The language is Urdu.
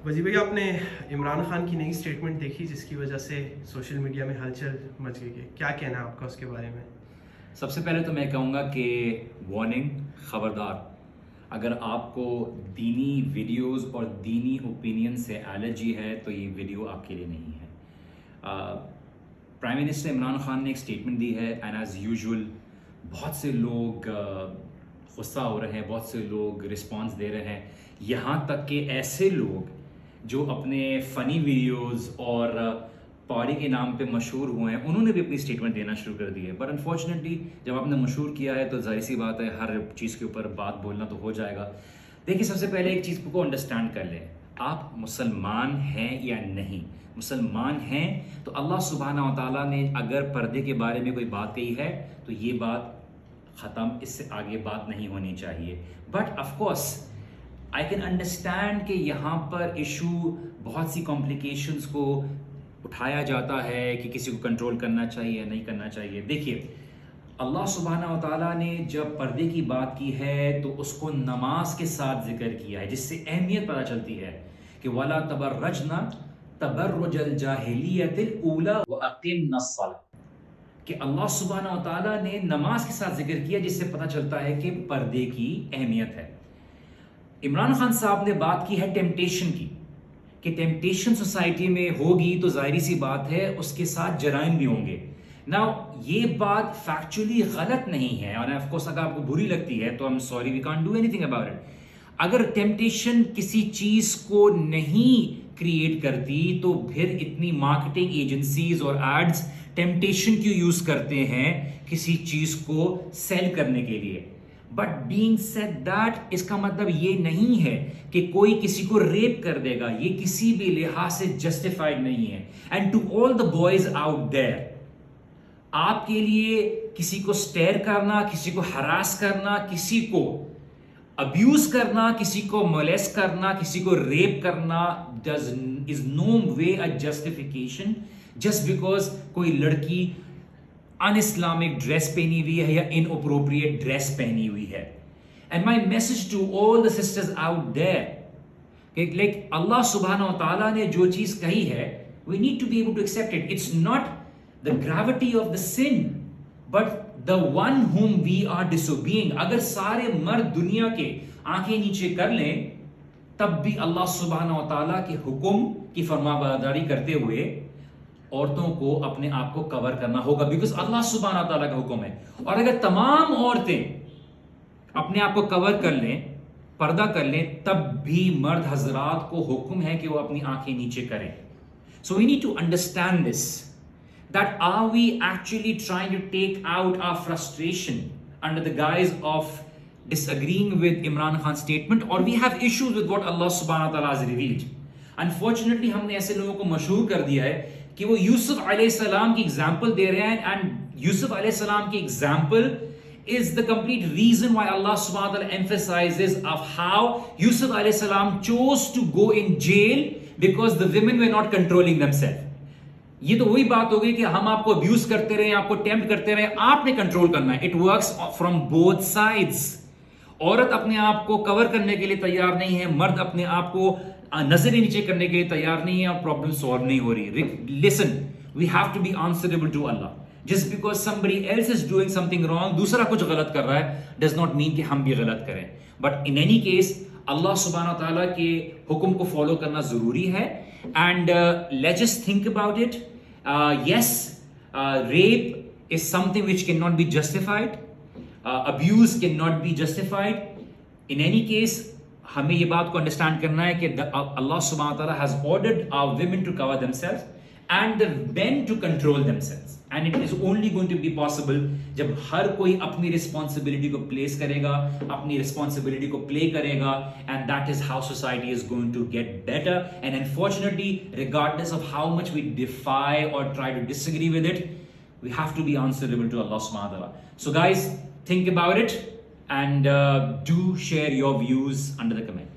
وزیر بھائی، آپ نے عمران خان کی نئی اسٹیٹمنٹ دیکھی جس کی وجہ سے سوشل میڈیا میں ہلچل مچ گئی ہے، کیا کہنا ہے آپ کا اس کے بارے میں؟ سب سے پہلے تو میں کہوں گا کہ وارننگ، خبردار، اگر آپ کو دینی ویڈیوز اور دینی اوپینین سے الرجی ہے تو یہ ویڈیو آپ کے لیے نہیں ہے۔ پرائم منسٹر عمران خان نے ایک اسٹیٹمنٹ دی ہے اینڈ ایز یوزول بہت سے لوگ غصہ ہو رہے ہیں، بہت سے لوگ رسپانس دے رہے ہیں، یہاں تک کہ ایسے لوگ جو اپنے فنی ویڈیوز اور پارٹی کے نام پہ مشہور ہوئے ہیں انہوں نے بھی اپنی اسٹیٹمنٹ دینا شروع کر دی ہے۔ بٹ انفارچونیٹلی جب آپ نے مشہور کیا ہے تو ظاہر سی بات ہے ہر چیز کے اوپر بات بولنا تو ہو جائے گا۔ دیکھیے، سب سے پہلے ایک چیز کو انڈرسٹینڈ کر لیں، آپ مسلمان ہیں یا نہیں۔ مسلمان ہیں تو اللہ سبحانہ و تعالیٰ نے اگر پردے کے بارے میں کوئی بات کہی ہے تو یہ بات ختم، اس سے آگے بات نہیں ہونی چاہیے۔ But of course I can understand کہ یہاں پر ایشو بہت سی کمپلیکیشنز کو اٹھایا جاتا ہے کہ کسی کو کنٹرول کرنا چاہیے نہیں کرنا چاہیے۔ دیکھیے، اللہ سبحانہ و تعالیٰ نے جب پردے کی بات کی ہے تو اس کو نماز کے ساتھ ذکر کیا ہے، جس سے اہمیت پتہ چلتی ہے کہ وَلَا تَبَرَّجْنَا تَبَرُّجَ الْجَاهِلِيَّةِ الْأُولَىٰ وَأَقِمْنَا الصَّلَاةَ، کہ اللہ سبحانہ و تعالیٰ نے نماز کے ساتھ ذکر کیا، جس سے پتہ چلتا ہے کہ پردے کی اہمیت ہے۔ عمران خان صاحب نے بات کی ہے ٹیمپٹیشن کی، کہ ٹیمپٹیشن سوسائٹی میں ہوگی تو ظاہری سی بات ہے اس کے ساتھ جرائم بھی ہوں گے۔ ناؤ یہ بات فیکچولی غلط نہیں ہے، اور آف کورس اگر آپ کو بری لگتی ہے تو sorry, we can't do anything about it. اگر ٹیمپٹیشن کسی چیز کو نہیں کریٹ کرتی تو پھر اتنی مارکیٹنگ ایجنسیز اور ایڈز ٹیمپٹیشن کیوں یوز کرتے ہیں کسی چیز کو سیل کرنے کے لیے؟ بٹ بینگ سیڈ دیٹ، اس کا مطلب یہ نہیں ہے کہ کوئی کسی کو ریپ کر دے گا، یہ کسی بھی لحاظ سے جسٹیفائڈ نہیں ہے۔ And to all the boys out there, آپ کے لیے کسی کو سٹیر کرنا، کسی کو ہراس کرنا، کسی کو ابیوز کرنا، کسی کو مولیس کرنا، کسی کو ریپ کرنا از نو وے اے جسٹیفیکیشن جسٹ بیکاز کوئی لڑکی ان اسلامک ڈریس پہنی ہوئی ہے یا ان اپروپریٹ ڈریس پہنی ہوئی ہے۔ And my message to all the sisters out there کہ لائک اللہ سبحانہ و تعالیٰ نے جو چیز کہی ہے we need to be able to accept it. It's not the gravity of the sun but the one whom we are disobeying. اگر سارے مرد دنیا کے آنکھیں نیچے کر لیں تب بھی اللہ سبحانہ و تعالیٰ کے حکم کی فرمانبرداری کرتے ہوئے عورتوں کو اپنے آپ کو کور کرنا ہوگا، بیکاز اللہ سبحانہ تعالیٰ کا حکم ہے۔ اور اگر تمام عورتیں اپنے آپ کو کور کر لیں، پردہ کر لیں، تب بھی مرد حضرات کو حکم ہے کہ وہ اپنی آنکھیں نیچے کریں۔ So we need to understand this, that are we actually trying to take out our frustration under the guise of disagreeing with Imran Khan's statement, or we have issues with what Allah subhanahu wa ta'ala has revealed. Unfortunately ہم نے ایسے لوگوں کو مشہور کر دیا ہے کہ وہ یوسف علیہ السلام کی ایگزامپل دے رہے ہیں، اینڈ یوسف علیہ السلام کی example is the complete reason why Allah subhanahu wa ta'ala emphasizes of how Yusuf alayhi salam chose to go in jail because the women were not controlling themselves۔ یہ تو وہی بات ہو گئی کہ ہم آپ کو ابیوز کرتے رہے، آپ کو ٹیمپٹ کرتے رہے، آپ نے کنٹرول کرنا ہے۔ It works from both sides. عورت اپنے آپ کو کور کرنے کے لیے تیار نہیں ہے، مرد اپنے آپ کو نظر نیچے کرنے کے لیے تیار نہیں ہے، اور پرابلم سالو نہیں ہو رہی۔ Listen, we have to be answerable to Allah. Just because somebody else is doing something wrong، دوسرا کچھ غلط کر رہا ہے، ڈز ناٹ مین کہ ہم بھی غلط کریں۔ بٹ ان اینی کیس اللہ سبحانہ تعالیٰ کے حکم کو فالو کرنا ضروری ہے۔ And let's just think about it. Yes, rape is something which cannot be justified. Abuse cannot be justified. In any case, ہمیں یہ بات کو انڈرسٹینڈ کرنا ہے کہ اللہ سبحانہ wa ta'ala has ordered our women to cover themselves and the men to control themselves. And it is only going to be possible جب ہر کوئی اپنی responsibility کو place کرے گا، اپنی responsibility کو play کرے گا، and that is how society is going to get better. And unfortunately, regardless of how much we defy or try to disagree with it, we have to be answerable to Allah subhanahu wa ta'ala. So guys, think about it and do share your views under the comment.